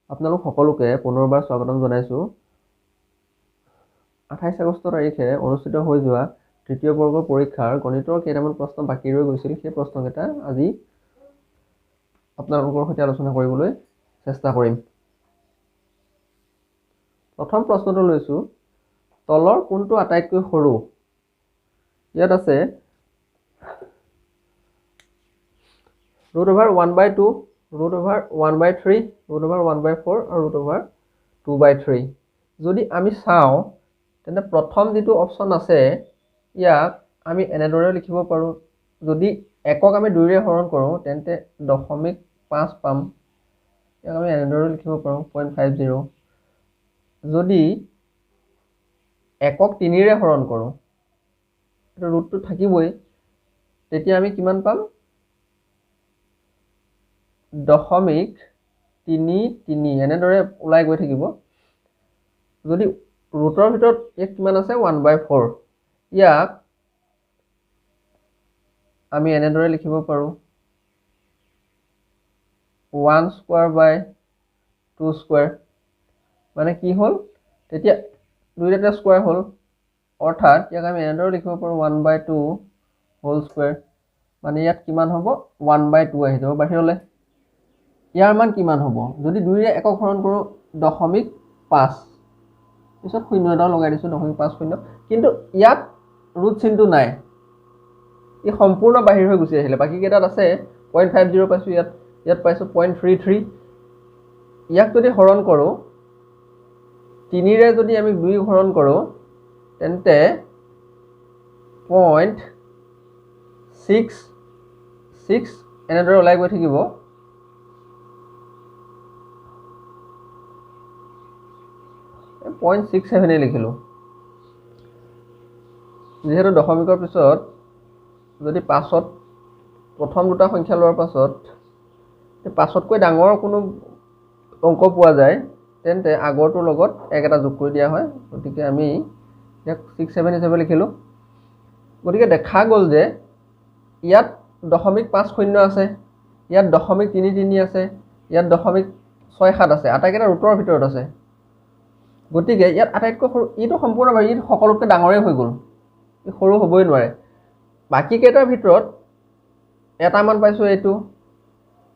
আপোনালোক সকলোকে পুনৰবাৰ স্বাগতম জনাইছোঁ। 28 আগষ্ট তাৰিখে অনুষ্ঠিত হৈ যোৱা তৃতীয় বৰ্গৰ পৰীক্ষাৰ গণিতৰ কেইটামান প্ৰশ্ন বাকী ৰৈ গৈছিল। সেই প্ৰশ্নকেইটা আজি আপোনালোকৰ সৈতে আলোচনা কৰিবলৈ চেষ্টা কৰিম। প্ৰথম প্ৰশ্নটো লৈছোঁ, তলৰ কোনটো আটাইতকৈ সৰু? ইয়াত আছে √1/2, √1/3, √1/4 আৰু √2/3। যদি আমি চাওঁ তেন্তে প্ৰথম যিটো অপশ্যন আছে ইয়াক আমি এনেদৰে লিখিব পাৰোঁ। যদি একক আমি 2ৰে হৰণ কৰোঁ তেন্তে 0.5 পাম। ইয়াক আমি এনেদৰে লিখিব পাৰোঁ 0.50। যদি একক 3ৰে হৰণ কৰোঁ, এইটো ৰুটটো থাকিবই, তেতিয়া আমি কিমান পাম? 0.33 এনেদৰে ওলাই গৈ থাকিব। যদি ৰুটৰ ভিতৰত ইয়াত কিমান আছে? 1/4। ইয়াক আমি এনেদৰে লিখিব পাৰোঁ 1/2/2²। মানে কি হ'ল? তেতিয়া দুইটাতে স্কোৱাৰ হ'ল, অৰ্থাৎ ইয়াক আমি এনেদৰে লিখিব পাৰোঁ 1/2² মানে ইয়াত কিমান হ'ব? 1/2 আহি যাব বাহিৰলৈ। ইয়াৰ মান কিমান হ'ব? যদি 2ৰে একক হৰণ কৰোঁ 0.5, পিছত 0 এটাও লগাই দিছোঁ 0.50, কিন্তু ইয়াত ৰুট চিনটো নাই, ই সম্পূৰ্ণ বাহিৰ হৈ গুচি আহিলে। বাকী কেইটাত আছে 0.50 পাইছোঁ, ইয়াত পাইছোঁ 0.33। ইয়াক যদি হৰণ কৰোঁ 3ৰে যদি আমি 2 হৰণ কৰোঁ তেন্তে 0.66 এনেদৰে ওলাই গৈ থাকিব। .67 লিখিলোঁ। যিহেতু দশমিকৰ পিছত যদি 5ত প্ৰথম দুটা সংখ্যা লোৱাৰ পাছত 5তকৈ ডাঙৰ কোনো অংক পোৱা যায় তেন্তে আগৰটোৰ লগত 1 এটা যোগ কৰি দিয়া হয়। গতিকে আমি ইয়াক 67 হিচাপে লিখিলোঁ। গতিকে দেখা গ'ল যে ইয়াত 0.50 আছে, ইয়াত 0.33 আছে, ইয়াত 0.67 আছে, আটাইকেইটা ৰুটৰ ভিতৰত আছে। গতিকে ইয়াত আটাইতকৈ সৰু, ইটো সম্পূৰ্ণভাৱে ই সকলোতকৈ ডাঙৰেই হৈ গ'ল, ই সৰু হ'বই নোৱাৰে। বাকী কেইটাৰ ভিতৰত এটা মান পাইছোঁ এইটো,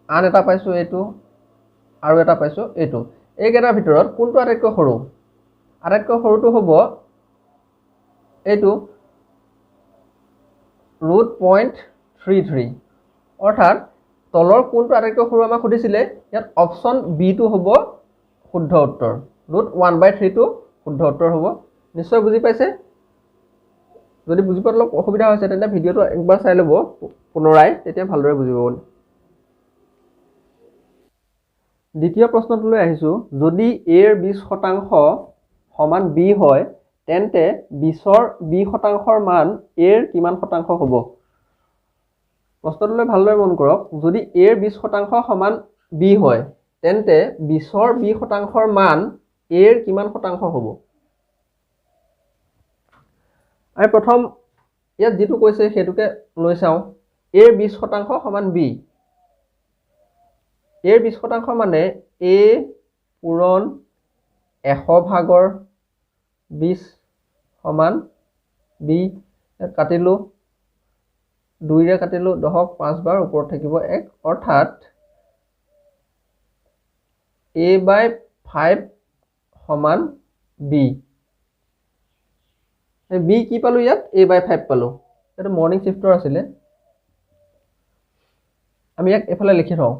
আন এটা পাইছোঁ এইটো, আৰু এটা পাইছোঁ এইটো। এইকেইটাৰ ভিতৰত কোনটো আটাইতকৈ সৰু? আটাইতকৈ সৰুটো হ'ব এইটো √0.33, অৰ্থাৎ তলৰ কোনটো আটাইতকৈ সৰু আমাক সুধিছিলে, ইয়াত অপশ্যন বিটো হ'ব শুদ্ধ উত্তৰ। √1/3টো শুদ্ধ উত্তৰ হ'ব। নিশ্চয় বুজি পাইছে? যদি বুজি পোৱাত অলপ অসুবিধা হৈছে তেন্তে ভিডিঅ'টো একবাৰ চাই ল'ব পুনৰাই, তেতিয়া ভালদৰে বুজি পাব। দ্বিতীয় প্ৰশ্নটোলৈ আহিছোঁ, যদি এৰ 20% সমান b হয় তেন্তে 20ৰ b% মান এৰ কিমান শতাংশ হ'ব? প্ৰশ্নটোলৈ ভালদৰে মন কৰক। যদি এৰ 20% সমান b হয় তেন্তে 20ৰ b% মান এৰ কিমান শতাংশ হ'ব? আমি প্ৰথম ইয়াত যিটো কৈছে সেইটোকে লৈ চাওঁ। এৰ 20% সমান b। এৰ 20% মানে a পূৰণ 100/20 সমান b। কাটিলোঁ, 2ৰে কাটিলোঁ 10ক 5 বাৰ, ওপৰত থাকিব 1, অৰ্থাৎ a/5 সমান b। b কি পালোঁ? ইয়াত a/5 পালোঁ। এইটো মৰ্ণিং শ্বিফ্টৰ আছিলে। আমি ইয়াক এইফালে লিখি থওঁ,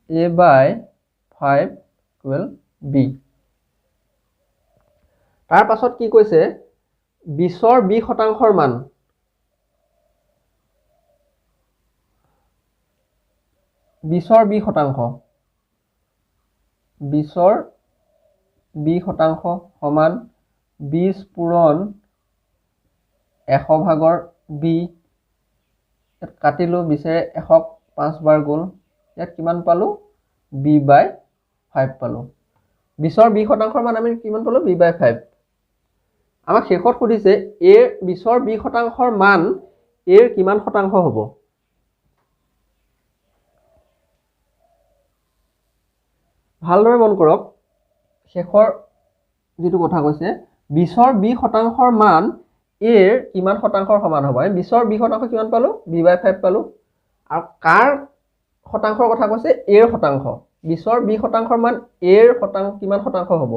a/5 = b। তাৰ পাছত কি কৈছে? 20ৰ b% মান। 20ৰ b%, 20ৰ b% সমান 20 পূৰণ 100/20। ইয়াত কাটিলোঁ, 20ৰে 100ক 5 বাৰ গ'ল, ইয়াত কিমান পালোঁ? b/5 পালোঁ। 20ৰ b% মান আমি কিমান পালোঁ? b/5। আমাক শেষত সুধিছে এৰ 20ৰ b% মান এৰ কিমান শতাংশ হ'ব? ভালদৰে মন কৰক শেষৰ যিটো কথা কৈছে 20ৰ 20% মান এৰ কিমান শতাংশৰ সমান হ'ব আমি 20ৰ 20% কিমান পালো b/5 পালো আৰু কাৰ শতাংশৰ কথা কৈছে এৰ শতাংশ 20ৰ 20% মান এৰ শতাংশ কিমান শতাংশ হ'ব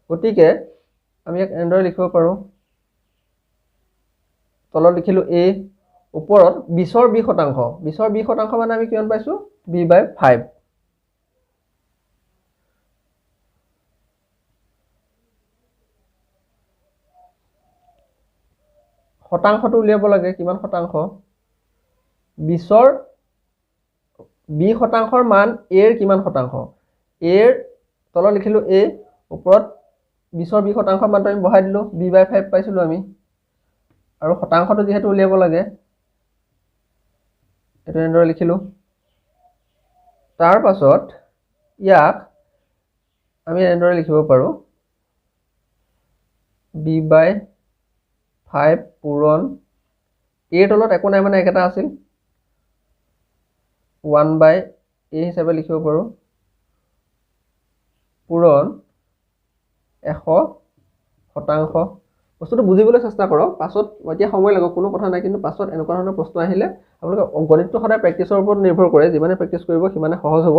গতিকে আমি এক এনেদৰে লিখিব পাৰো তলত লিখিলো a ওপৰত 20ৰ 20% মানে আমি কিমান পাইছো b/5 শতাংশটো উলিয়াব লাগে কিমান শতাংশ 20ৰ 20% মান এৰ কিমান শতাংশ এৰ তলত লিখিলো a ওপৰত 20ৰ 20% মানটো আমি বহাই দিলো b/5 পাইছিলো আমি আৰু শতাংশটো যেহেতু উলিয়াব লাগে এটো এনেদৰে লিখিলো তাৰ পাছত ইয়াক আমি এনেদৰে লিখিব পাৰো b/5 পূৰণ এৰ তলত একো নাই মানে একেটা আছিল 1/a হিচাপে লিখিব পাৰো পূৰণ 100% বস্তুটো বুজিবলৈ চেষ্টা কৰক পাছত এতিয়া সময় লাগক কোনো কথা নাই কিন্তু পাছত এনেকুৱা ধৰণৰ প্ৰশ্ন আহিলে আপোনালোকে গণিতটো সদায় প্ৰেক্টিছৰ ওপৰত নিৰ্ভৰ কৰে যিমানে প্ৰেক্টিছ কৰিব সিমানে সহজ হ'ব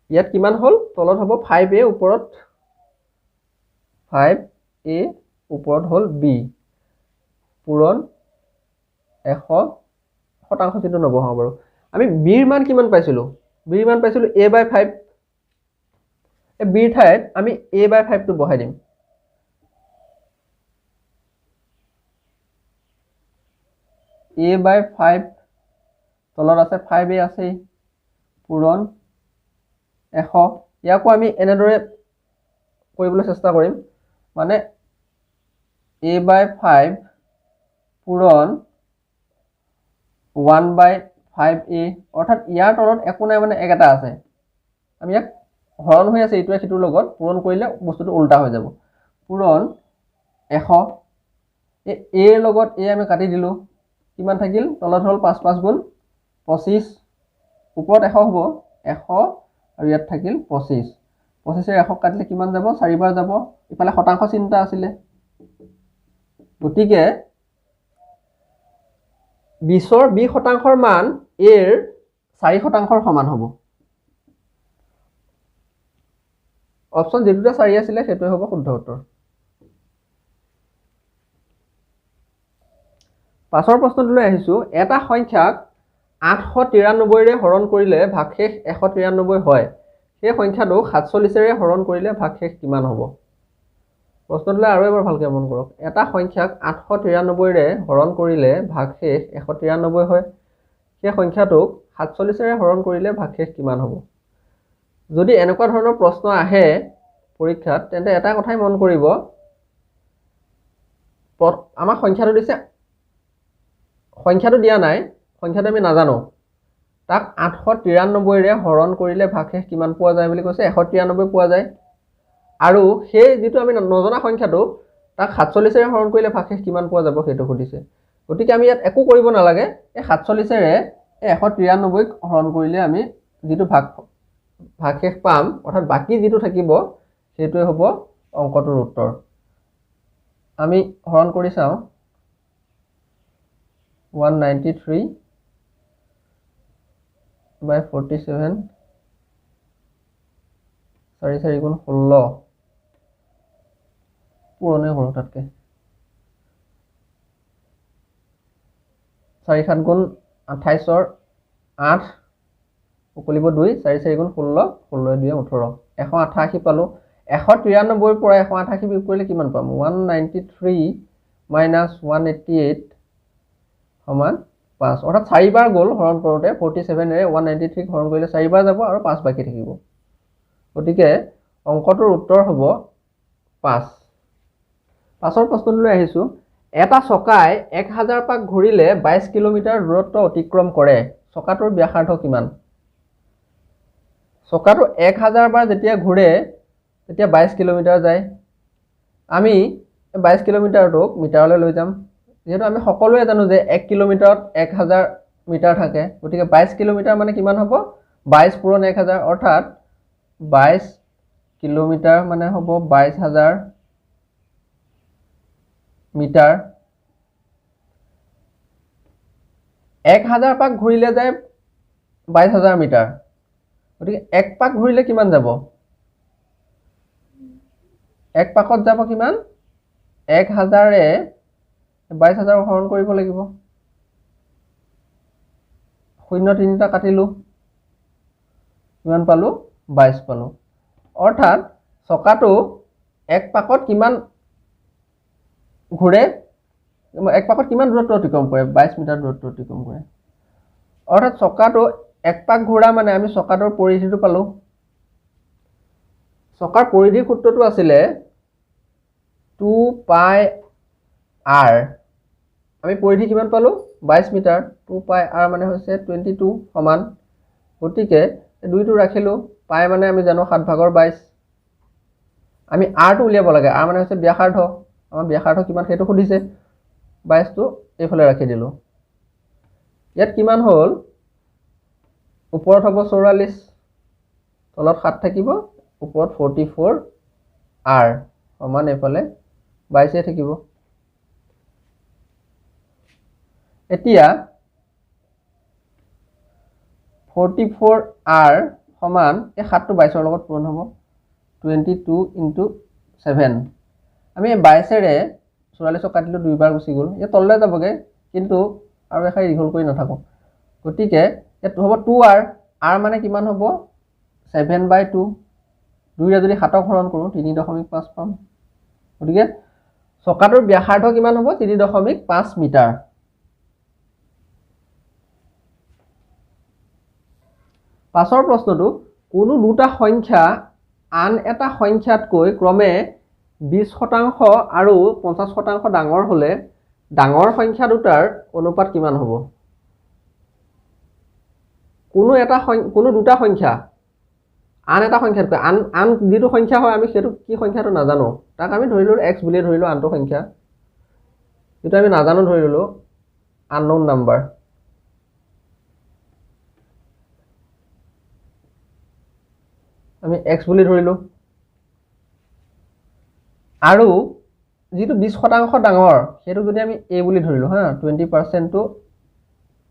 ইয়াত কিমান হল তলত হ'ব 5a ওপৰত 5a ওপৰত হল b পূৰণ 100% যেটো নবহাও বাৰু আমি b ৰ মান কিমান পাইছিলো b ৰ মান পাইছিলো a/5 এই b ৰ ঠাইত আমি a/5 টো বহাই দিম a/5 তলত আছে 5a আছে পূৰণ 100 ইয়াকো আমি এনেদৰে কৰিবলৈ চেষ্টা কৰিম মানে a/5 পূৰণ 1/5a অৰ্থাৎ ইয়াৰ তলত একো নাই মানে একেটা আছে আমি ইয়াক হৰণ হৈ আছে ইটোৱে সিটোৰ লগত পূৰণ কৰিলে বস্তুটো উল্টা হৈ যাব পূৰণ 100 a ৰ লগত a আমি কাটি দিলো কিমান থাকিল তলত হল 5 5 গুণ 25 ওপৰত 100 হ'ব 100 আৰু ইয়াত থাকিল 25 25 এৰ 100 কাটিলে কিমান যাব 4 বাৰ যাব ইফালে শতাংশ চিন্তা আছিল গতিকে 20ৰ 20% মান এৰ 4% সমান হ'ব অপচন যেটোটা 4 আছিল সেটোই হ'ব শুদ্ধ উত্তৰ পাছৰ প্ৰশ্নটোলৈ আহিছো এটা সংখ্যাক 893 ৰে হৰণ কৰিলে ভাগশেষ 193 হয় সেই সংখ্যাটো 47 ৰে হৰণ কৰিলে ভাগশেষ কিমান হ'ব প্ৰশ্নটোলৈ আৰু এবাৰ ভালকৈ মন কৰক এটা সংখ্যাক 893 ৰে হৰণ কৰিলে ভাগশেষ 193 হয় সেই সংখ্যাটোক 47 ৰে হৰণ কৰিলে ভাগশেষ কিমান হ'ব যদি এনেকুৱা ধৰণৰ প্ৰশ্ন আহে পৰীক্ষাত তেন্তে এটা কথাই মন কৰিব আমাৰ সংখ্যাটো দিছে সংখ্যাটো দিয়া নাই সংখ্যাটো আমি নাজানো তাক 893 ৰে হৰণ কৰিলে ভাগশেষ কিমান পোৱা যায় বুলি কৈছে 193 পোৱা যায় আৰু সেই যেটো আমি নজনা সংখ্যাটো তাক 47 ৰে হৰণ কৰিলে ভাগশেষ কিমান পোৱা যাব সেইটো সুধিছে গতিকে আমি ইয়াত একো কৰিব নালাগে এই 47 ৰে 193 ক হৰণ কৰিলে আমি যেটো ভাগশেষ পাম অৰ্থাৎ বাকি যেটো থাকিব সেইটোই হ'ব অংকটোৰ উত্তৰ আমি হৰণ কৰি চাও 193 by 47 4 4 গুণ 16 পুৰণে হৰণ তাতকে 4 7 গুণ 28 ৰ 8 উকলিব 2 4 4 গুণ 16 16 2 18 188 পালো 193 পৰা 188 বিয়োগ কৰিলে কিমান পাম 193 minus 188 সমান 5 অৰ্থাৎ 4 বাৰ গ'ল হৰণ কৰোতে 47 ৰে 193 হৰণ কৰিলে 4 বাৰ যাব আৰু 5 বাকি থাকিব গতিকে অংকটোৰ উত্তৰ হ'ব 5 পাছৰ প্ৰশ্নটোলৈ আহিছো এটা চকাই 1000 পাক ঘূৰিলে 22 কিলোমিটাৰ দূৰত্ব অতিক্ৰম কৰে চকাটোৰ ব্যাসাৰ্ধ কিমান চকাটো 1000 বাৰ যেতিয়া ঘূৰে তেতিয়া 22 কিলোমিটাৰ যায় আমি 22 কিলোমিটাৰটোক মিটাৰলৈ লৈ যাম যেহেতু আমি সকলোৱে জানো যে 1 কিলোমিটাৰত 1000 মিটাৰ থাকে গতিকে 22 কিলোমিটাৰ মানে কিমান হ'ব 22 পূৰণ 1000 অৰ্থাৎ 22 কিলোমিটাৰ মানে হ'ব 22000 মিটাৰ 1000 পাক ঘূৰিলে যায় 22000 মিটাৰ গতিকে এক পাক ঘূৰিলে কিমান যাব এক পাকত যাব কিমান 1000 এ 22000 হৰণ কৰিব লাগিব 0 তিনিটা কাটিলো কিমান পালো 22 পালো অৰ্থাৎ চকাটো এক পাকত কিমান ঘূৰে এক পাকত কিমান দূৰত্ব অতিক্ৰম কৰে 22 মিটাৰ দূৰত্ব অতিক্ৰম কৰে অৰ্থাৎ চকাটো এক পাক ঘূৰা মানে আমি চকাটোৰ পৰিধিটো পালো চকাৰ পৰিধিৰ সূত্ৰটো আছিলে 2 পাই r আমি পৰিধি কিমান পালো 22 মিটাৰ 2 পাই r মানে হৈছে 22 সমান গতিকে দুইটো ৰাখিলো পাই মানে আমি জানো 7/22 আমি r টো উলিয়াব লাগে r মানে হৈছে ব্যাসাৰ্ধ আমাৰ ব্যাসাৰ্ধ কিমান সেইটো সুধিছে 22 টো এইফালে ৰাখি দিলো ইয়াত কিমান হ'ল ওপৰত হ'ব 44 তলত 7 থাকিব ওপৰত 44 r সমান এইফালে 22 থাকিব এতিয়া 44 r সমান এই 7 টো 22 ৰ লগত পূৰণ হ'ব 22 * 7 আমি 22 ৰে 44 কাটিলো দুইবাৰ গুচি গ'ল এই তললৈ যাবগে কিন্তু আৰু এখাই দীঘল কৰি নাথাকো গতিকে ইয়াত হ'ব 2r r মানে কিমান হ'ব 7/2 দুইৰে যদি 7ক হৰণ কৰো 3.5 পাম গতিকে চকাটোৰ ব্যাসাৰ্ধ কিমান হ'ব 3.5 মিটাৰ পাছৰ প্ৰশ্নটো কোনো দুটা সংখ্যা আন এটা সংখ্যাতকৈ ক্ৰমে 20% আৰু 50% ডাঙৰ হলে ডাঙৰ সংখ্যা দুটাৰ অনুপাত কিমান হ'ব কোনো দুটা সংখ্যা আন এটা সংখ্যাতকৈ আন যিটো সংখ্যা হয় আমি সেইটো কি সংখ্যাটো নাজানো তাক আমি ধৰিলো x বুলি ধৰিলো আনটো সংখ্যা যেটা আমি নাজানো ধৰিলো unknown number আমি x বুলি ধৰিলো আৰু যেটো 20% ডাঙৰ সেইটো যদি আমি a বুলি ধৰিলো হা 20% টো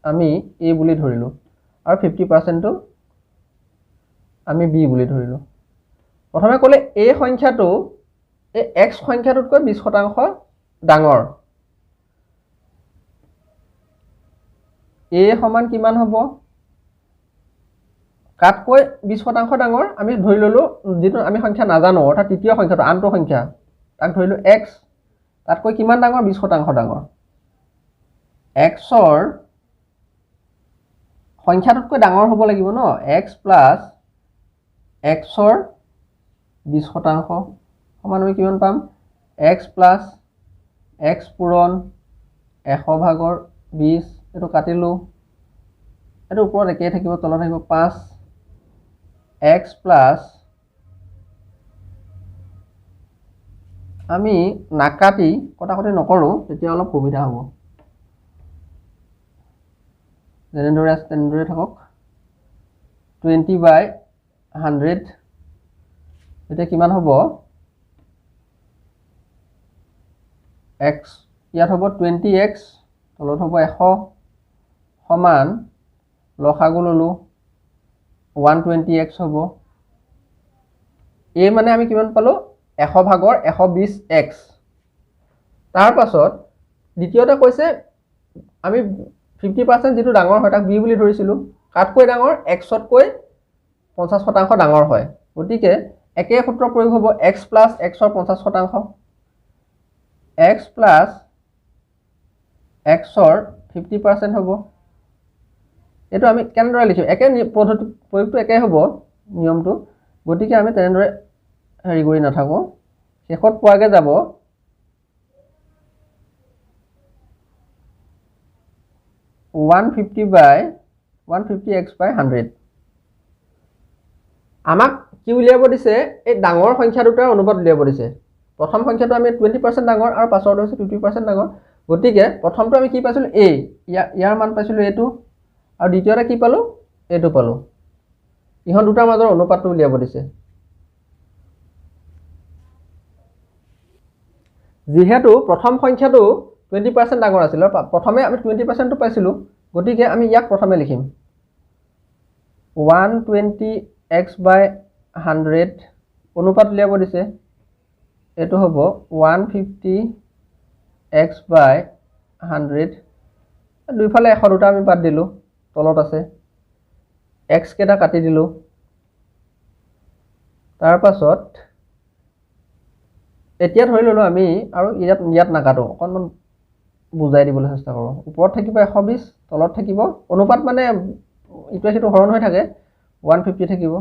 আমি a বুলি ধৰিলো আৰু 50% টো আমি b বুলি ধৰিলো প্ৰথমে ক'লে a সংখ্যাটো এই x সংখ্যাটোতকৈ 20% ডাঙৰ a সমান কিমান হ'ব কাটকৈ 20% ডাঙৰ আমি ধৰি ললো যেটো আমি সংখ্যা নাজানো অৰ্থাৎ তৃতীয় সংখ্যাটো আনটো সংখ্যা তাক ধৰিলো x তাতকৈ কিমান ডাঙৰ 20% ডাঙৰ x ৰ সংখ্যাটোতকৈ ডাঙৰ হ'ব লাগিব ন x plus x ৰ 20% সমান আমি কিমান পাম x plus x পূৰণ 100/20 এটো কাটিলো এটো ওপৰত একেই থাকিব তলত থাকিব 5 x plus আমি নাকাটি কটাকটি নকৰো তেতিয়া অলপ সুবিধা হ'ব যেনেদৰে আছে তেনেদৰে থাকক 20/100 এটা কিমান হ'ব x ইয়াত হ'ব 20x তলত হ'ব 100 সমান লসাগু ললো 120x হ'ব a মানে আমি কিমান পালো 100/120x তাৰ পাছত দ্বিতীয়তে কৈছে আমি 50% যেটো ডাঙৰ হয় তাক b বুলি ধৰিছিলো কাটকৈ ডাঙৰ x তকৈ 50% ডাঙৰ হয় গতিকে একে সূত্ৰ প্ৰয়োগ হ'ব x plus x ৰ 50% x plus x ৰ 50% হ'ব এটো আমি কেনেদৰে লিখিম একে পদ্ধতি প্ৰয়োগটো একে হ'ব নিয়মটো গতিকে আমি তেনেদৰে হেৰি কৰি নাথাকো শেষত পোৱাগে যাব 150/100 আমাক কি উলিয়াব দিছে এই ডাঙৰ সংখ্যা দুটাৰ অনুপাত উলিয়াব দিছে প্ৰথম সংখ্যাটো আমি 20% ডাঙৰ আৰু পাছৰটো হৈছে 50% ডাঙৰ গতিকে প্ৰথমটো আমি কি পাইছিলো a ইয়াৰ মান পাইছিলো এটো আৰু দ্বিতীয়তে কি পালোঁ এইটো পালোঁ ইহঁত দুটাৰ মাজৰ অনুপাতটো উলিয়াব দিছে যেহেতু প্ৰথম সংখ্যাটো 20% ডাঙৰ আছিল আৰু প্ৰথমে আমি 20%টো পাইছিলোঁ গতিকে আমি ইয়াক প্ৰথমে লিখিম 120x/100 অনুপাত উলিয়াব দিছে এইটো হ'ব 150x/100 দুইফালে 100 দুটা আমি বাদ দিলোঁ তলত আছে x কেইটা কাটি দিলোঁ তাৰ পাছত এতিয়া ধৰি ললোঁ আমি আৰু ইয়াত নাকাটো অকণমান বুজাই দিবলৈ চেষ্টা কৰোঁ ওপৰত থাকিব 120 তলত থাকিব অনুপাত মানে ইটোৱে সিটো হৰণ হৈ থাকে 150 থাকিব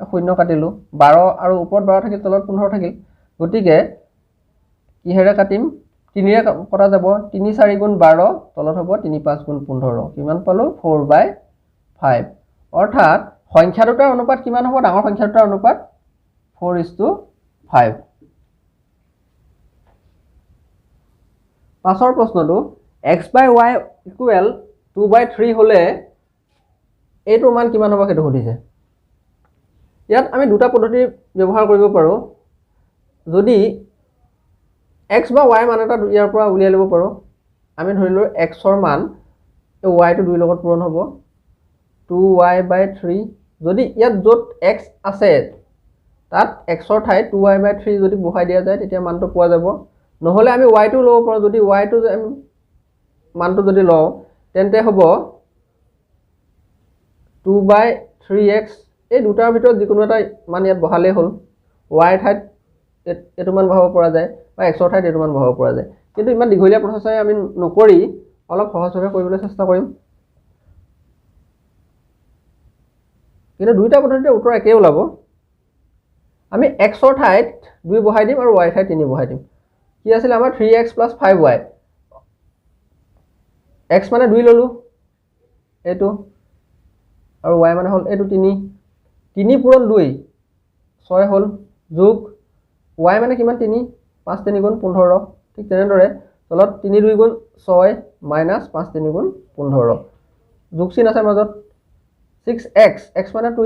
শূন্য কাটিলোঁ 12 আৰু ওপৰত 12 থাকিল তলত 15 থাকিল গতিকে কিহেৰে কাটিম 3ৰে কটা যাব 3 4 গুণ 12 তলত হ'ব 3 5 গুণ 15 কিমান পালোঁ 4/5 অৰ্থাৎ সংখ্যা দুটাৰ অনুপাত কিমান হ'ব ডাঙৰ সংখ্যা দুটাৰ অনুপাত 4:5 পাছৰ প্ৰশ্নটো x/y = 2/3 হ'লে এইটোৰ মান কিমান হ'ব সেইটো সুধিছে ইয়াত আমি দুটা পদ্ধতি ব্যৱহাৰ কৰিব পাৰোঁ যদি x বা y মান এটা ইয়াৰ পৰা উলিয়াই ল'ব পাৰোঁ আমি ধৰিলোঁ x ৰ মান y টো 2 লগত পূৰণ হ'ব 2y/3 যদি ইয়াত য'ত x আছে তাত x ৰ ঠাইত 2y/3 যদি বহাই দিয়া যায় তেতিয়া মানটো পোৱা যাব নহ'লে আমি y টো ল'ব পাৰোঁ যদি y টো আমি মানটো যদি লওঁ তেন্তে হ'ব 2/3x এই দুটাৰ ভিতৰত যিকোনো এটা মান ইয়াত বহালেই হ'ল y ৰ ঠাইত এইটো মান বহাব পৰা যায় বা x ৰ ঠাইত এইটো মান বহাব পৰা যায় কিন্তু ইমান দীঘলীয়া প্ৰচেছ আমি নকৰি অলপ সহজভাৱে কৰিবলৈ চেষ্টা কৰিম কিন্তু দুইটা পদ্ধতিতে উত্তৰ একেই ওলাব আমি x ৰ ঠাইত 2 বহাই দিম আৰু y ৰ ঠাইত 3 বহাই দিম কি আছিল আমাৰ 3x + 5y x মানে 2 ললোঁ এইটো আৰু y মানে হ'ল এইটো 3 3 পূৰণ 2 6 হ'ল যোগ y মানে কিমান 3 5 3 গুণ 15 ঠিক তেনেদৰে তলত 3 2 গুণ 6 মাইনাছ 5 3 গুণ 15 যোগ চিন আছে মাজত 6x x মানে 2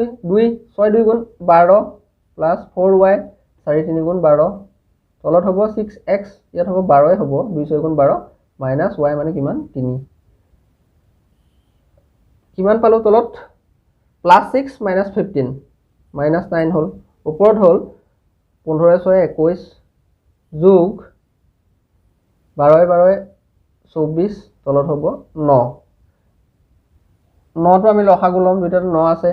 6 2 গুণ 12 প্লাছ 4y 4 3 গুণ 12 তলত হ'ব 6x ইয়াত হ'ব 12 হ'ব 2 6 গুণ 12 মাইনাছ y মানে কিমান 3 কিমান পালোঁ তলত +6 - 15 -9 হ'ল ওপৰত হ'ল 15 6 21 যোগ 12 12 24 তলত হ'ব 9 9টো আমি লসাগু ল'ম দুইটাটো 9 আছে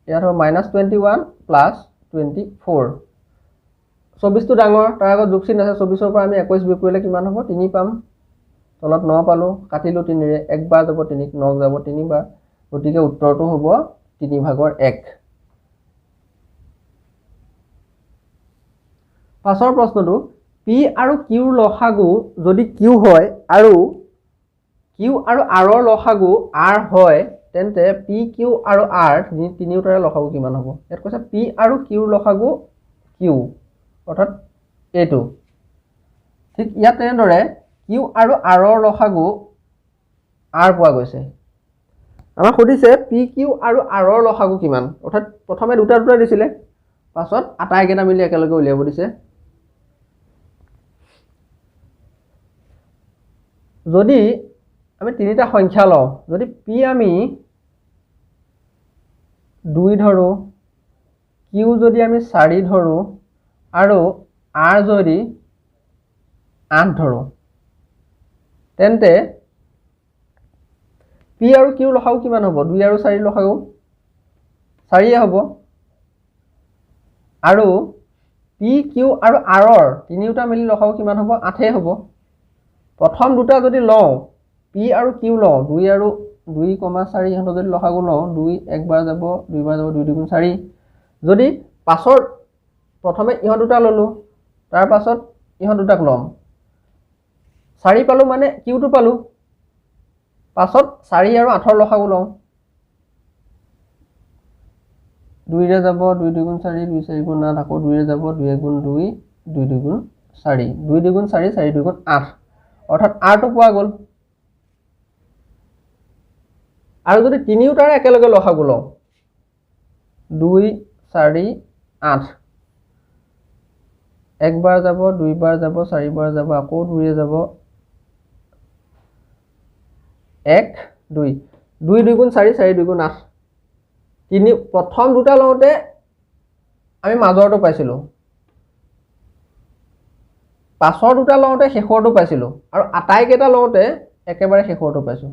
ইয়াত হ'ব -21 + 24 24টো ডাঙৰ তাৰ আগত যোগ চিন আছে 24ৰ পৰা আমি 21 বিয়োগ কৰিলে কিমান হ'ব 3 পাম তলত 9 পালোঁ কাটিলোঁ 3ৰে 1 বাৰ যাব 3 9 যাব 3 বাৰ গতিকে উত্তৰটো হ'ব 3/1 পাছৰ প্ৰশ্নটো p আৰু q ৰ লসাগু যদি q হয় আৰু q আৰু r ৰ লসাগু r হয় তেন্তে p q আৰু r তিনিওটাৰে লসাগু কিমান হ'ব ইয়াত কৈছে p আৰু q ৰ লসাগু q অৰ্থাৎ এইটো ঠিক ইয়াত তেনেদৰে q আৰু r ৰ লসাগু r পোৱা গৈছে আমাক সুধিছে p q আৰু r ৰ লসাগু কিমান অৰ্থাৎ প্ৰথমে দুটা দুটা দিছিলে পাছত আটাইকেইটা মিলি একেলগে উলিয়াব দিছে যদি আমি তিনিটা সংখ্যা লওঁ যদি p আমি 2 ধৰোঁ q যদি আমি 4 ধৰোঁ আৰু r যদি 8 ধৰোঁ তেন্তে p আৰু q লসাগু কিমান হ'ব 2 আৰু 4 লসাগু 4 হ'ব আৰু p q আৰু r ৰ তিনিওটা মিলি লসাগু কিমান হ'ব 8 হ'ব প্ৰথম দুটা যদি লওঁ p আৰু q লওঁ 2 আৰু 2,4 ইহঁত যদি লসাগু লওঁ 2 1 বাৰ যাব 2 বাৰ যাব 2 2 গুণ 4 যদি পাছৰ প্ৰথমে ইহঁত দুটা ললোঁ তাৰ পাছত ইহঁত দুটাক ল'ম 4 পালোঁ মানে q টো পালোঁ পাছত 4 আৰু 8 ৰ লসাগু লওঁ 2 ৰে যাব 2 2 গুণ 4 2 4 গুণ 8 আকৌ 2 ৰে যাব 2 গুণ 2 2 2 গুণ 4 2 2 গুণ 4 4 2 গুণ 8 অৰ্থাৎ r টো পোৱা গ'ল আৰু যদি তিনিওটাৰে একেলগে লসাগু লওঁ 2 4 8 একবাৰ যাব দুইবাৰ যাব চাৰিবাৰ যাব আকৌ দুইয়ে যাব 1 2 2 2 গুণ 4 4 2 গুণ 8 তিনি প্ৰথম দুটা লওঁতে আমি মাজৰটো পাইছিলোঁ পাছৰ দুটা লওঁতে শেষৰটো পাইছিলোঁ আৰু আটাইকেইটা লওঁতে একেবাৰে শেষৰটো পাইছোঁ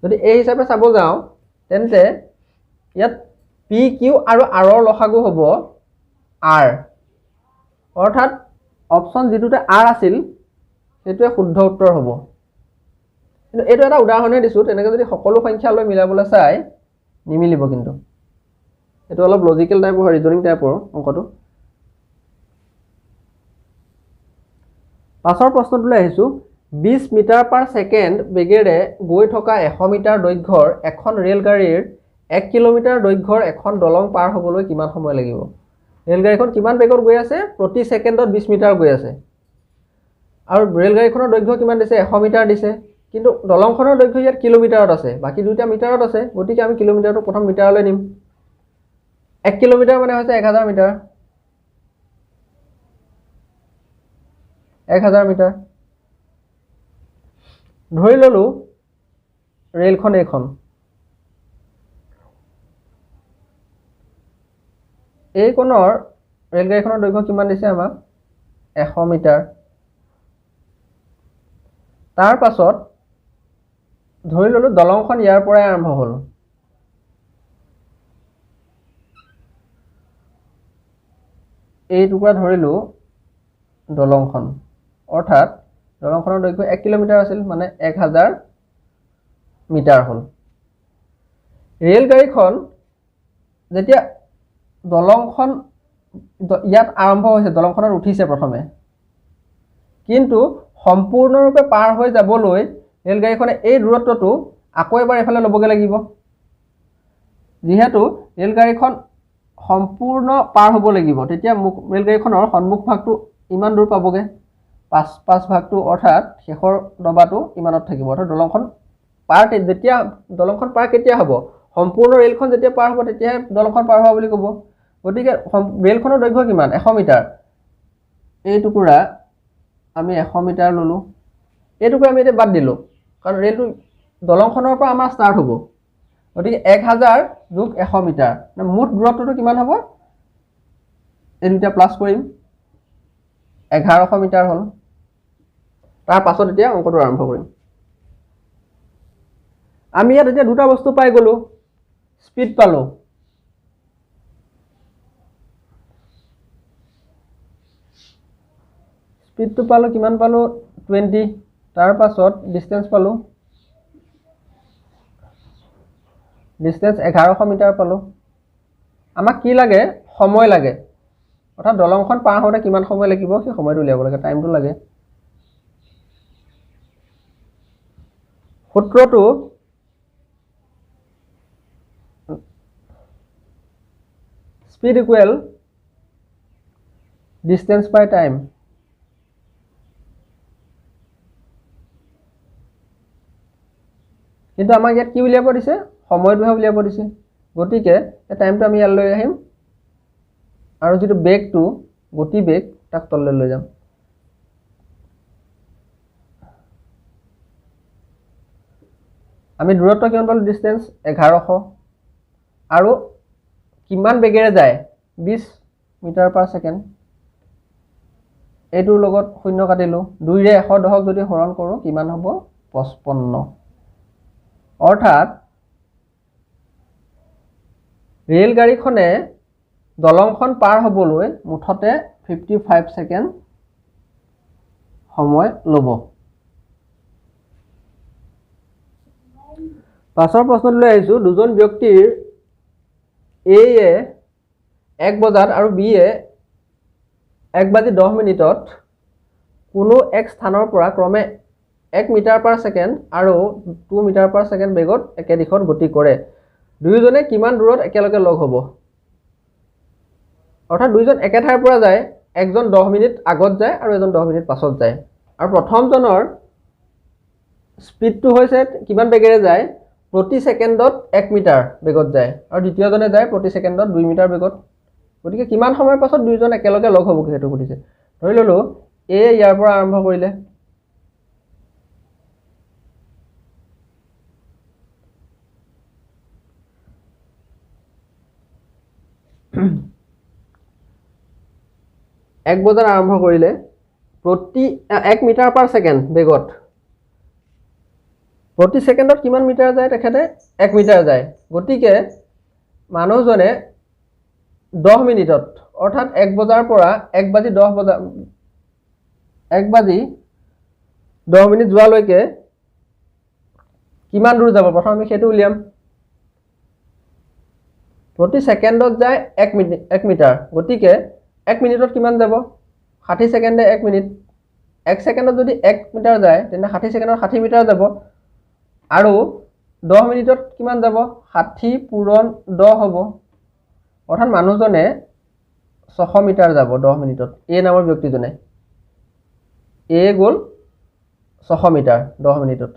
যদি এই হিচাপে চাব যাওঁ তেন্তে ইয়াত পি কিউ আৰু আৰৰ লসাগু হ'ব আৰ অৰ্থাৎ অপশ্যন যিটোতে আৰ আছিল সেইটোৱে শুদ্ধ উত্তৰ হ'ব কিন্তু এইটো এটা উদাহৰণে দিছোঁ তেনেকৈ যদি সকলো সংখ্যা লৈ মিলাবলৈ চাই নিমিলিব কিন্তু এইটো অলপ লজিকেল টাইপৰ ৰিজনিং টাইপৰ অংকটো পাছৰ প্ৰশ্নটোলৈ আহিছোঁ 20 মিটাৰ পাৰ ছেকেণ্ড বেগেৰে গৈ থকা 100 মিটাৰ দৈৰ্ঘ্যৰ এখন ৰেলগাড়ীৰ 1 কিলোমিটাৰ দৈৰ্ঘ্যৰ এখন দলং পাৰ হ'বলৈ কিমান সময় লাগিব ৰেলগাড়ীখন কিমান বেগত গৈ আছে প্ৰতি ছেকেণ্ডত 20 মিটাৰ গৈ আছে আৰু ৰেলগাড়ীখনৰ দৈৰ্ঘ্য কিমান দিছে 100 মিটাৰ দিছে কিন্তু দলংখনৰ দৈৰ্ঘ্য ইয়াত কিলোমিটাৰত আছে বাকি দুইটা মিটাৰত আছে গতিকে আমি কিলোমিটাৰটো প্ৰথম মিটাৰলৈ নিম 1 কিলোমিটাৰ মানে হৈছে 1000 মিটাৰ 1000 মিটাৰ ধৰি ললো ৰেলখন এইখন এই কোণৰ ৰেলগাড়ীখনৰ দৈৰ্ঘ্য কিমান দিছে আমাক 100 মিটাৰ তাৰ পাছত ধৰি ললো দলংখন ইয়াৰ পৰাই আৰম্ভ হ'ল এই টুকুৰা ধৰিলো দলংখন অৰ্থাৎ দলংখনৰ দৈৰ্ঘ্য 1 কিলোমিটাৰ আছিল মানে 1000 মিটাৰ হ'ল ৰেলগাড়ীখন যেতিয়া দলংখন ইয়াত আৰম্ভ হৈছে দলংখনত উঠিছে প্ৰথমে কিন্তু সম্পূৰ্ণৰূপে পাৰ হৈ যাবলৈ ৰেলগাড়ীখনে এই দূৰত্বটো আকৌ এবাৰ এফালে ল'বগে লাগিব যিহেতু ৰেলগাড়ীখন সম্পূৰ্ণ পাৰ হ'ব লাগিব তেতিয়া ৰেলগাড়ীখনৰ সন্মুখ ভাগটো ইমান দূৰ পাবগে 5 ভাগটো অৰ্থাৎ শেষৰ দবাটো ইমানত থাকিব অৰ্থাৎ দলংখন পাৰ যেতিয়া দলংখন পাৰ কেতিয়া হ'ব সম্পূৰ্ণ ৰেলখন যেতিয়া পাৰ হ'ব তেতিয়া দলংখন পাৰ হোৱা বুলি ক'ব গতিকে ৰেলখনৰ দৈৰ্ঘ্য কিমান 100 মিটাৰ এই টুকুৰা আমি 100 মিটাৰ ললো এই টুকুৰা আমি এটা বাদ দিলো কাৰণ ৰেলটো দলংখনৰ পৰা আমাৰ ষ্টাৰ্ট হ'ব গতিকে 1000 যোগ 100 মিটাৰ মুঠ দূৰত্বটো কিমান হ'ব এই দুটা প্লাস কৰিম 1100 মিটাৰ হ'ল তাৰ পাছত এতিয়া অংকটো আৰম্ভ কৰিম আমি ইয়াত এতিয়া দুটা বস্তু পাই গলো স্পিড পালো স্পিডটো পালো কিমান পালো 20 তাৰ পাছত ডিসটেন্স পালো ডিসটেন্স 1100 মিটাৰ পালো আমাক কি লাগে সময় লাগে অৰ্থাৎ দলংখন পাৰ হওঁতে কিমান সময় লাগিব সেই সময়টো উলিয়াব লাগে টাইমটো লাগে সূত্ৰটো স্পিড ইকুৱেল ডিসটেন্স বাই টাইম কিন্তু আমাক ইয়াত কি উলিয়াব দিছে সময়টোহে উলিয়াব দিছে গতিকে এই টাইমটো আমি ইয়াত লৈ আহিম আৰু যেটো বেগটো গতি বেগ তাক তললৈ লৈ যাম আমি দূৰত্ব কিমান পালো ডিসটেন্স 1100 আৰু কিমান বেগেৰে যায় 20 মিটাৰ পাৰ সেকেন্ড এইটোৰ লগত শূন্য কাটিলো 2 ৰে 110 যদি হৰণ কৰো কিমান হ'ব 55 অৰ্থাৎ ৰেলগাড়ীখনে দলংখন পাৰ হ'বলৈ মুঠতে 55 সেকেন্ড সময় ল'ব পাছৰ প্ৰশ্নলৈ আহিছো দুজন ব্যক্তিৰ এ 1 বজাত আৰু বি 1:10 কোনো এক স্থানৰ পৰা ক্ৰমে 1 মিটাৰ পাৰ সেকেন্ড আৰু 2 মিটাৰ পাৰ সেকেন্ড বেগত একে দিশত গতি কৰে দুয়োজনে কিমান দূৰত একেলগে লগ হ'ব অৰ্থাৎ দুইজন একে ঠাইৰ পৰা যায় একজন 10 মিনিট আগত যায় আৰু এজন 10 মিনিট পাছত যায় আৰু প্ৰথমজনৰ স্পিডটো হৈছে কিমান বেগেৰে যায় প্ৰতি ছেকেণ্ডত 1 মিটাৰ বেগত যায় আৰু দ্বিতীয়জনে যায় প্ৰতি ছেকেণ্ডত 2 মিটাৰ বেগত। গতিকে কিমান সময়ৰ পাছত দুইজন একেলগে লগ হ'ব সেইটো সুধিছে। ধৰি ল'লো এ ইয়াৰ পৰা আৰম্ভ কৰিলে, এক বজাত আৰম্ভ কৰিলে প্ৰতি 1 মিটাৰ পাৰ ছেকেণ্ড বেগত। প্ৰতি ছেকেণ্ডত কিমান মিটাৰ যায় তেখেতে? 1 মিটাৰ যায়। গতিকে মানুহজনে 10 মিনিটত অৰ্থাৎ 1 বজাৰ পৰা 1 বাজি 10 মিনিট যোৱালৈকে কিমান দূৰ যাব প্ৰথম আমি সেইটো উলিয়াম। প্ৰতি ছেকেণ্ডত যায় 1 মিটাৰ। গতিকে 1 মিনিটত কিমান যাব? 60 ছেকেণ্ডে 1 মিনিট। 1 ছেকেণ্ডত যদি 1 মিটাৰ যায় তেন্তে 60 ছেকেণ্ডত 60 মিটাৰ যাব। আৰু 10 মিনিটত কিমান যাব? 60 পূৰণ 10 হ'ব। অৰ্থাৎ মানুহজনে 600 মিটাৰ যাব 10 মিনিটত। এ নামৰ ব্যক্তিজনে এ গ'ল 600 মিটাৰ 10 মিনিটত।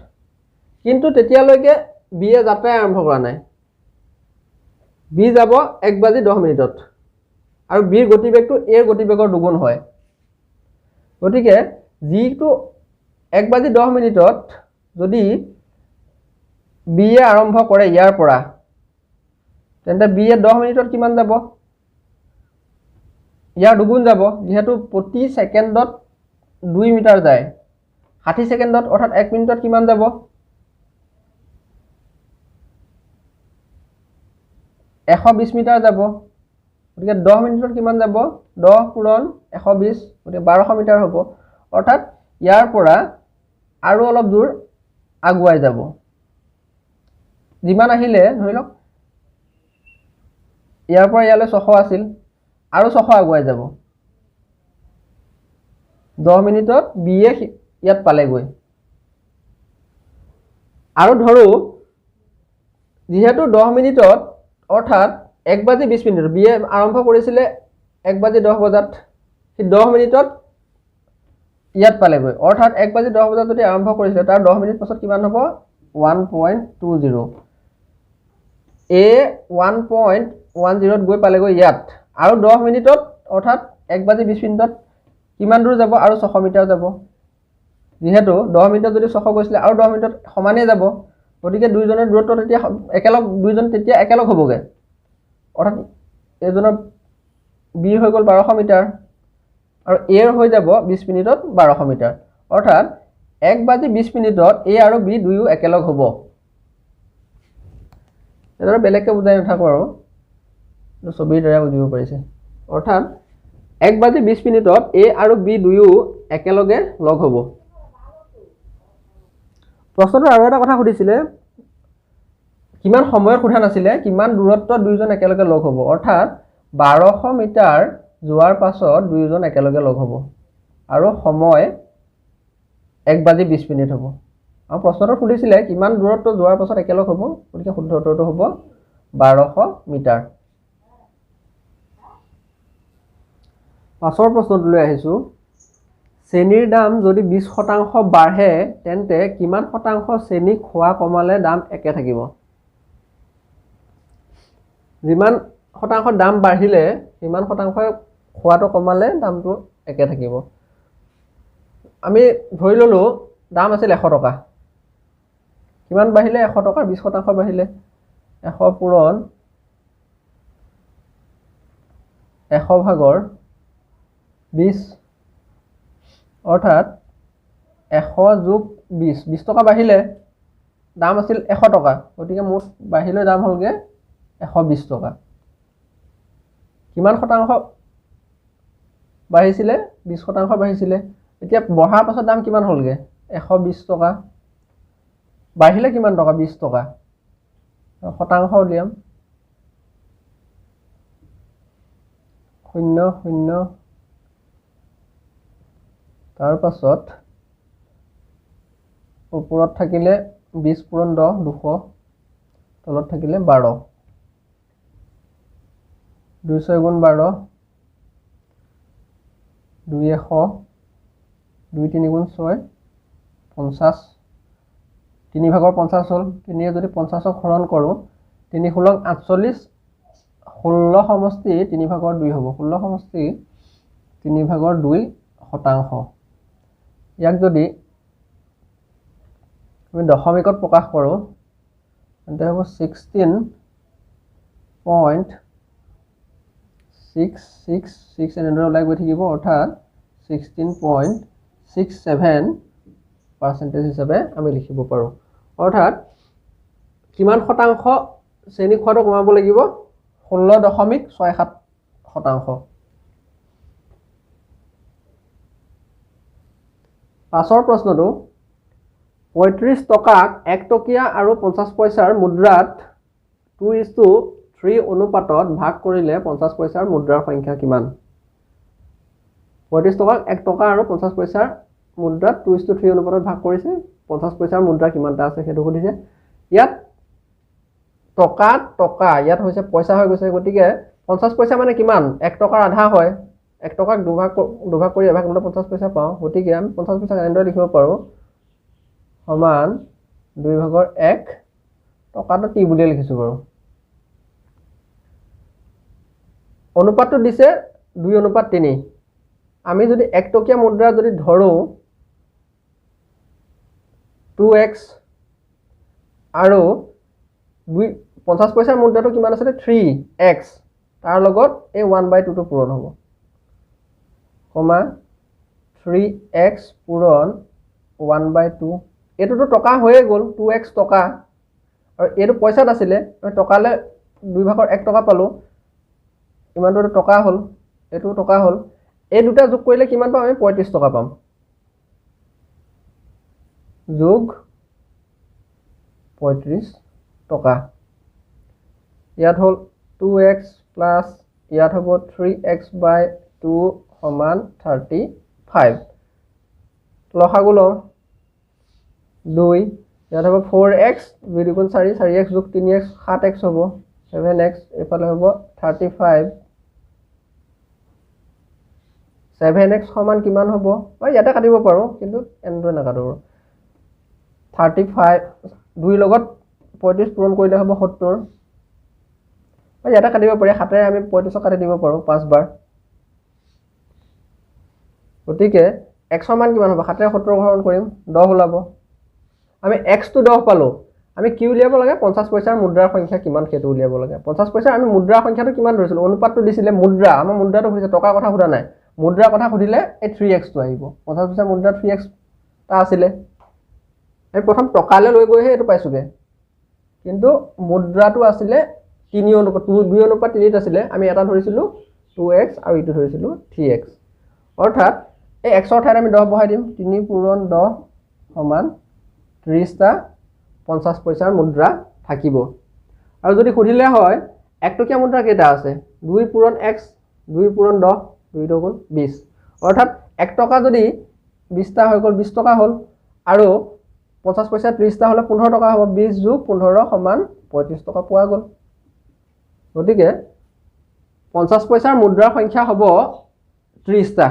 কিন্তু তেতিয়ালৈকে বিয়ে যাত্ৰা আৰম্ভ কৰা নাই। বি যাব 1 বাজি 10 মিনিটত আৰু বিৰ গতিবেগটো এৰ গতিবেগৰ দুগুণ হয়। গতিকে যিটো 1 বাজি 10 মিনিটত যদি বিয়ে আৰম্ভ কৰে ইয়াৰ পৰা, তেন্তে বিয়ে 10 মিনিটত কিমান যাব? ইয়াৰ দুগুণ যাব, যিহেতু প্ৰতি ছেকেণ্ডত 2 মিটাৰ যায়। 60 ছেকেণ্ডত অৰ্থাৎ 1 মিনিটত কিমান যাব? 120 মিটাৰ যাব। গতিকে 10 মিনিটত কিমান যাব? 10 পূৰণ 120, গতিকে 1200 মিটাৰ হ'ব। অৰ্থাৎ ইয়াৰ পৰা আৰু অলপ দূৰ আগুৱাই যাব। যিমান আহিলে ধৰি লওক ইয়াৰ পৰা ইয়ালৈ 600 আছিল, আৰু 600 আগুৱাই যাব। 10 মিনিটত বিয়ে ইয়াত পালেগৈ। আৰু ধৰো যিহেতু 10 মিনিটত অৰ্থাৎ 1 বাজি 20 মিনিট, বিয়ে আৰম্ভ কৰিছিলে 1 বাজি 10 বজাত, 10 মিনিটত ইয়াত পালেগৈ। অৰ্থাৎ 1 বাজি 10 বজাত যদি আৰম্ভ কৰিছিলে তাৰ 10 মিনিট পাছত কিমান হ'ব? 1.20। এ 1.10ত গৈ পালেগৈ ইয়াত। আৰু 10 মিনিটত অৰ্থাৎ 1 বাজি 20 মিনিটত কিমান দূৰ যাব? আৰু 600 মিটাৰ যাব। যিহেতু 10 মিনিটত যদি 600 গৈছিলে আৰু 10 মিনিটত সমানেই যাব। গতিকে দুইজনৰ দূৰত্ব তেতিয়া দুইজন তেতিয়া একেলগ হ'বগৈ। অৰ্থাৎ এজনৰ বিৰ হৈ গ'ল 1200 মিটাৰ আৰু এৰ হৈ যাব 20 মিনিটত 1200 মিটাৰ। অৰ্থাৎ 1 বাজি 20 মিনিটত এ আৰু বি দুয়ো একেলগ হ'ব। এইদৰে বেলেগকৈ বুজাই নাথাকোঁ আৰু ছবিৰ দ্বাৰা বুজিব পাৰিছে। অৰ্থাৎ 1 বাজি 20 মিনিটত এ আৰু বি দুয়ো একেলগে লগ হ'ব। প্ৰশ্নটো আৰু এটা কথা সুধিছিলে, কিমান সময়ত সোধা নাছিলে, কিমান দূৰত্বত দুইজন একেলগে লগ হ'ব। অৰ্থাৎ 1200 মিটাৰ যোৱাৰ পাছত দুইজন একেলগে লগ হ'ব আৰু সময় 1 বাজি 20 মিনিট হ'ব। আৰু প্ৰশ্নটো সুধিছিলে কিমান দূৰত্ব যোৱাৰ পাছত একেলগ হ'ব। গতিকে শুদ্ধ উত্তৰটো হ'ব 1200 মিটাৰ। পাছৰ প্ৰশ্নটোলৈ আহিছোঁ। চেনিৰ দাম যদি 20% বাঢ়ে তেন্তে কিমান শতাংশ চেনি খোৱা কমালে দাম একে থাকিব? যিমান শতাংশ দাম বাঢ়িলে সিমান শতাংশ খোৱাটো কমালে দামটো একে থাকিব। আমি ধৰি ল'লোঁ দাম আছিল 100 টকা। কিমান বাঢ়িলে? 100 টকাৰ 20% বাঢ়িলে। 100 পূৰণ 100 ভাগৰ 20, অৰ্থাৎ 100 যোগ 20, 20 টকা বাঢ়িলে। দাম আছিল 100 টকা, গতিকে মুঠ বাঢ়িলৈ দাম হ'লগৈ 120 টকা। কিমান শতাংশ বাঢ়িছিলে? 20% বাঢ়িছিলে। এতিয়া বঢ়াৰ পাছত দাম কিমান হ'লগৈ? 120 টকা। বাঢ়িলে কিমান টকা? 20 টকা। শতাংশ উলিয়াম। 0, 0, তাৰ পাছত ওপৰত থাকিলে 20 পূৰণ 10, 200, তলত থাকিলে 12। 2 6 গুণ 12, 2 100, 2 3 গুণ 6, 50, 3 ভাগৰ 50 হ'ল 3 যদি 50ক হৰণ কৰোঁ 3 ষোলং 48 16 সমষ্টি 3 ভাগৰ 2 হ'ব 16 সমষ্টি 3 ভাগৰ 2 শতাংশ ইয়াক যদি আমি দশমিকত প্ৰকাশ কৰোঁ তেন্তে হ'ব 16.666 এনেদৰে ওলাই গৈ থাকিব অৰ্থাৎ 16.67% হিচাপে আমি লিখিব পাৰোঁ অৰ্থাৎ কিমান শতাংশ শ্ৰেণী খোৱাটো কমাব লাগিব 16.67 শতাংশ 5ৰ প্ৰশ্নটো 35 টকাক 1 টকীয়া আৰু 50 পইচাৰ মুদ্ৰাত 2:3 অনুপাতত ভাগ কৰিলে 50 পইচাৰ মুদ্ৰাৰ সংখ্যা কিমান 35 টকাক 1 টকা আৰু 50 পইচাৰ মুদ্ৰাত 2:3 অনুপাতত ভাগ কৰিছে 50 পইচাৰ মুদ্ৰা কিমানটা আছে সেইটো সুধিছে ইয়াত টকা টকা ইয়াত হৈছে পইচা হৈ গৈছে গতিকে 50 পইচা মানে কিমান 1 টকাৰ আধা হয় 1 টকাক দুভাগ কৰি এভাগ ল'লে 50 পইচা পাওঁ গতিকে আমি 50 পইচা এনেদৰে লিখিব পাৰোঁ সমান 2 ভাগৰ 1 টকাটো টি বুলি লিখিছোঁ বাৰু অনুপাতটো দিছে 2:3 আমি যদি 1 টকীয়া মুদ্ৰা যদি ধৰোঁ 2x আৰু 50 পইচাৰ মুদ্ৰাটো কিমান আছে 3x তাৰ লগত এই 1/2 টো পূৰণ হ'ব কমা 3x পূৰণ 1/2 এইটোতো টকা হৈয়ে গ'ল 2x টকা আৰু এইটো পইচাত আছিলে টকালে 2 ভাগৰ 1 টকা পালোঁ ইমানটো টকা হ'ল এইটো টকা হ'ল এই দুটা যোগ কৰিলে কিমান পাম আমি 35 টকা পাম যোগ 35 টকা ইয়াত হ'ল 2x প্লাছ ইয়াত হ'ব 3x/2 সমান 35 লসাগু লওঁ 2 ইয়াত হ'ব 4x 2 2 4 4x যোগ 3x 7x হ'ব 7x এফালে হ'ব 35 7x সমান কিমান হ'ব ইয়াতে কাটিব পাৰোঁ কিন্তু এনেদৰে নাকাটো 35 2 লগত 35 পূৰণ কৰিলে হ'ব 70 ইয়াতে কাটিব পাৰি 7ৰে আমি 35 কাটি দিব পাৰোঁ 5 বাৰ গতিকে x সমান কিমান হ'ব 7ৰে 70 হৰণ কৰিম 10 ওলাব আমি x টো 10 পালোঁ আমি কি উলিয়াব লাগে 50 পইচাৰ মুদ্ৰাৰ সংখ্যা কিমান সেইটো উলিয়াব লাগে 50 পইচাৰ আমি মুদ্ৰাৰ সংখ্যাটো কিমান ধৰিছিলোঁ অনুপাতটো দিছিলে মুদ্ৰা আমাৰ মুদ্ৰাটো হৈছে টকাৰ কথা সোধা নাই মুদ্ৰাৰ কথা সুধিলে এই 3x টো আহিব 50 পইচাৰ মুদ্ৰা 3x টা আছিলে আমি প্ৰথম টকালৈ লৈ গৈহে এইটো পাইছোগে কিন্তু মুদ্ৰাটো আছিলে 3 অনুপাত 2:3 আছিলে আমি এটা ধৰিছিলোঁ 2x আৰু ইটো ধৰিছিলোঁ 3x অৰ্থাৎ এই x ৰ ঠাইত আমি 10 বহাই দিম 3 পূৰণ 10 সমান 30 টা 50 পইচাৰ মুদ্ৰা থাকিব আৰু যদি সুধিলে হয় 1 টকীয়া মুদ্ৰা কেইটা আছে 2 পূৰণ x 2 পূৰণ 10 2 × 20 অৰ্থাৎ 1 টকা যদি 20 টা হৈ গ'ল 20 টকা হ'ল আৰু 50 পইচা 30 টা হ'লে 15 টকা হ'ব 20 যোগ 15 সমান 35 টকা পোৱা গ'ল গতিকে 50 পইচাৰ মুদ্ৰাৰ সংখ্যা হ'ব 30 টা